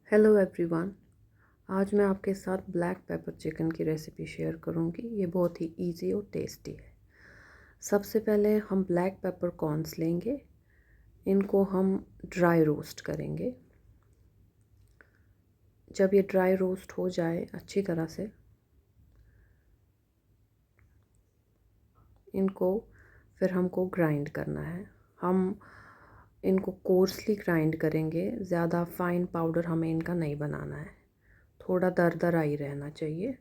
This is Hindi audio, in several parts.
Hello everyone. आज मैं आपके साथ ब्लैक पेपर चिकन की रेसिपी शेयर करूंगी। ये बहुत ही इजी और टेस्टी है। सबसे पहले हम ब्लैक पेपर कॉर्न्स लेंगे। इनको हम ड्राई रोस्ट करेंगे। जब ये ड्राई रोस्ट हो जाए अच्छी तरह से, इनको फिर हमको ग्राइंड करना है। हम इनको कोर्सली ग्राइंड करेंगे, ज़्यादा फाइन पाउडर हमें इनका नहीं बनाना है। थोड़ा दरदरा ही रहना चाहिए।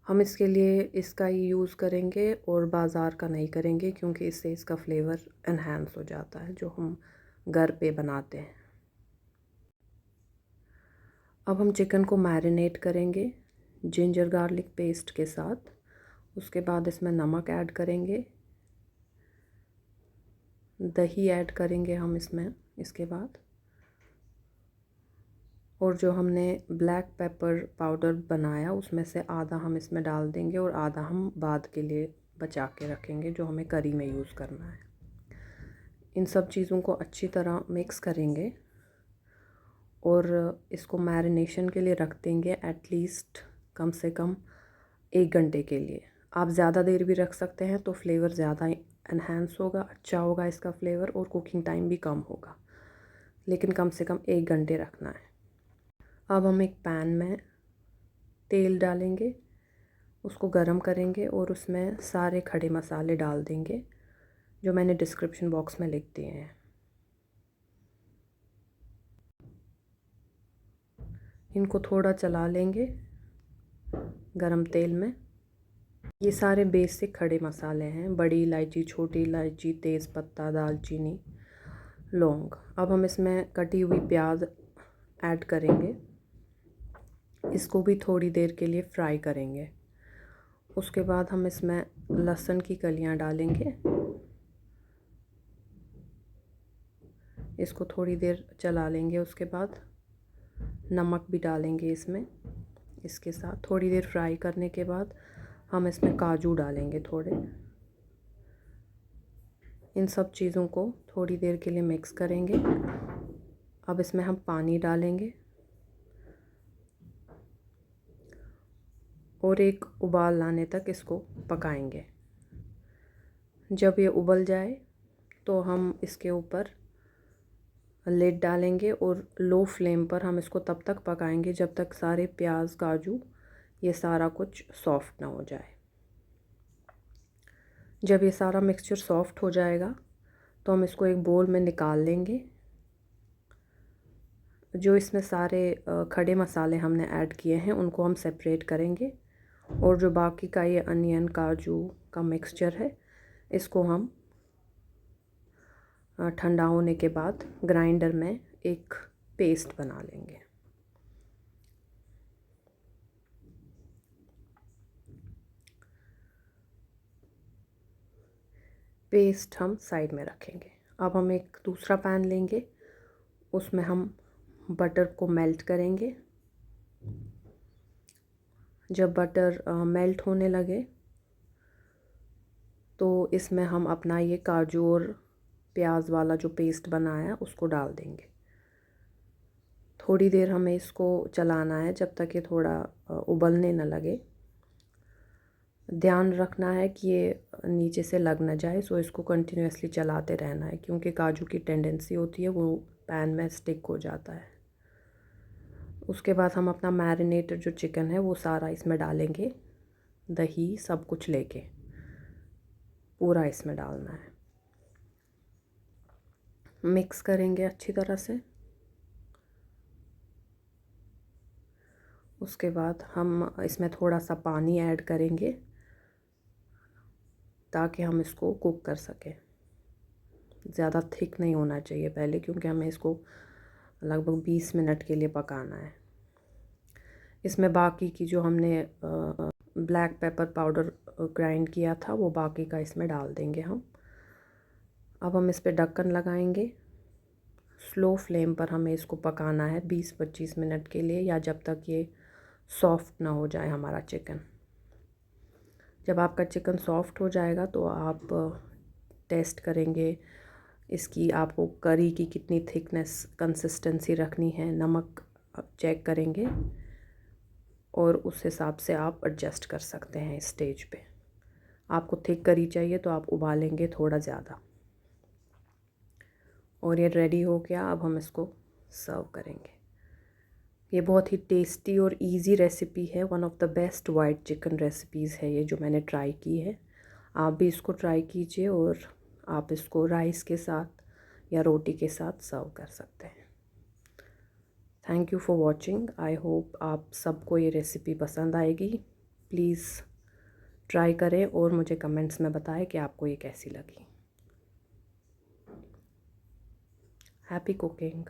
हम इसके लिए इसका ही यूज़ करेंगे और बाज़ार का नहीं करेंगे, क्योंकि इससे इसका फ्लेवर एनहांस हो जाता है जो हम घर पे बनाते हैं। अब हम चिकन को मैरिनेट करेंगे जिंजर गार्लिक पेस्ट के साथ। उसके बाद इसमें नमक ऐड करेंगे, दही ऐड करेंगे हम इसमें। इसके बाद और जो हमने ब्लैक पेपर पाउडर बनाया उसमें से आधा हम इसमें डाल देंगे और आधा हम बाद के लिए बचा के रखेंगे जो हमें करी में यूज़ करना है। इन सब चीज़ों को अच्छी तरह मिक्स करेंगे और इसको मैरिनेशन के लिए रख देंगे एटलीस्ट कम से कम 1 घंटे के लिए। आप ज़्यादा देर भी रख सकते हैं तो फ्लेवर ज़्यादा एनहांस होगा, अच्छा होगा इसका फ्लेवर, और कुकिंग टाइम भी कम होगा, लेकिन कम से कम 1 घंटे रखना है। अब हम एक पैन में तेल डालेंगे, उसको गरम करेंगे और उसमें सारे खड़े मसाले डाल देंगे जो मैंने डिस्क्रिप्शन बॉक्स में लिख दिए हैं। इनको थोड़ा चला लेंगे गरम तेल में। ये सारे बेसिक खड़े मसाले हैं: बड़ी इलायची, छोटी इलायची, तेज़पत्ता, दालचीनी, लौंग। अब हम इसमें कटी हुई प्याज ऐड करेंगे। इसको भी थोड़ी देर के लिए फ्राई करेंगे। उसके बाद हम इसमें लहसुन की कलियां डालेंगे। इसको थोड़ी देर चला लेंगे। उसके बाद नमक भी डालेंगे इसमें। इसके साथ थोड़ी देर फ्राई करने के बाद हम इसमें काजू डालेंगे थोड़े। इन सब चीज़ों को थोड़ी देर के लिए मिक्स करेंगे। अब इसमें हम पानी डालेंगे और एक उबाल लाने तक इसको पकाएंगे। जब ये उबल जाए तो हम इसके ऊपर लिड डालेंगे और लो फ्लेम पर हम इसको तब तक पकाएंगे जब तक सारे प्याज, काजू, ये सारा कुछ सॉफ्ट ना हो जाए। जब ये सारा मिक्सचर सॉफ्ट हो जाएगा तो हम इसको एक बोल में निकाल लेंगे। जो इसमें सारे खड़े मसाले हमने ऐड किए हैं उनको हम सेपरेट करेंगे, और जो बाकी का ये अनियन, काजू का मिक्सचर है, इसको हम ठंडा होने के बाद ग्राइंडर में एक पेस्ट बना लेंगे। पेस्ट हम साइड में रखेंगे। अब हम एक दूसरा पैन लेंगे, उसमें हम बटर को मेल्ट करेंगे। जब बटर मेल्ट होने लगे तो इसमें हम अपना ये काजू और प्याज वाला जो पेस्ट बनाया उसको डाल देंगे। थोड़ी देर हमें इसको चलाना है जब तक ये थोड़ा उबलने न लगे। ध्यान रखना है कि ये नीचे से लग ना जाए, सो इसको कंटिन्यूअसली चलाते रहना है, क्योंकि काजू की टेंडेंसी होती है वो पैन में स्टिक हो जाता है। उसके बाद हम अपना मैरिनेटेड जो चिकन है वो सारा इसमें डालेंगे। दही सब कुछ लेके पूरा इसमें डालना है। मिक्स करेंगे अच्छी तरह से। उसके बाद हम इसमें थोड़ा सा पानी ऐड करेंगे ताकि हम इसको कुक कर सकें। ज़्यादा थिक नहीं होना चाहिए पहले, क्योंकि हमें इसको लगभग 20 मिनट के लिए पकाना है। इसमें बाकी की जो हमने ब्लैक पेपर पाउडर ग्राइंड किया था वो बाकी का इसमें डाल देंगे हम। अब हम इस पर ढक्कन लगाएंगे। स्लो फ्लेम पर हमें इसको पकाना है 20-25 मिनट के लिए, या जब तक ये सॉफ्ट ना हो जाए हमारा चिकन। जब आपका चिकन सॉफ्ट हो जाएगा तो आप टेस्ट करेंगे इसकी, आपको करी की कितनी थिकनेस, कंसिस्टेंसी रखनी है, नमक आप चेक करेंगे और उस हिसाब से आप एडजस्ट कर सकते हैं इस स्टेज पे। आपको थिक करी चाहिए तो आप उबालेंगे थोड़ा ज़्यादा। और ये रेडी हो गया, अब हम इसको सर्व करेंगे। ये बहुत ही टेस्टी और इजी रेसिपी है, one of the best white chicken recipes है ये जो मैंने ट्राई की है। आप भी इसको ट्राई कीजिए और आप इसको राइस के साथ या रोटी के साथ सर्व कर सकते हैं। Thank you for watching. I hope आप सबको ये रेसिपी पसंद आएगी। प्लीज़ ट्राई करें और मुझे कमेंट्स में बताएं कि आपको ये कैसी लगी। Happy cooking.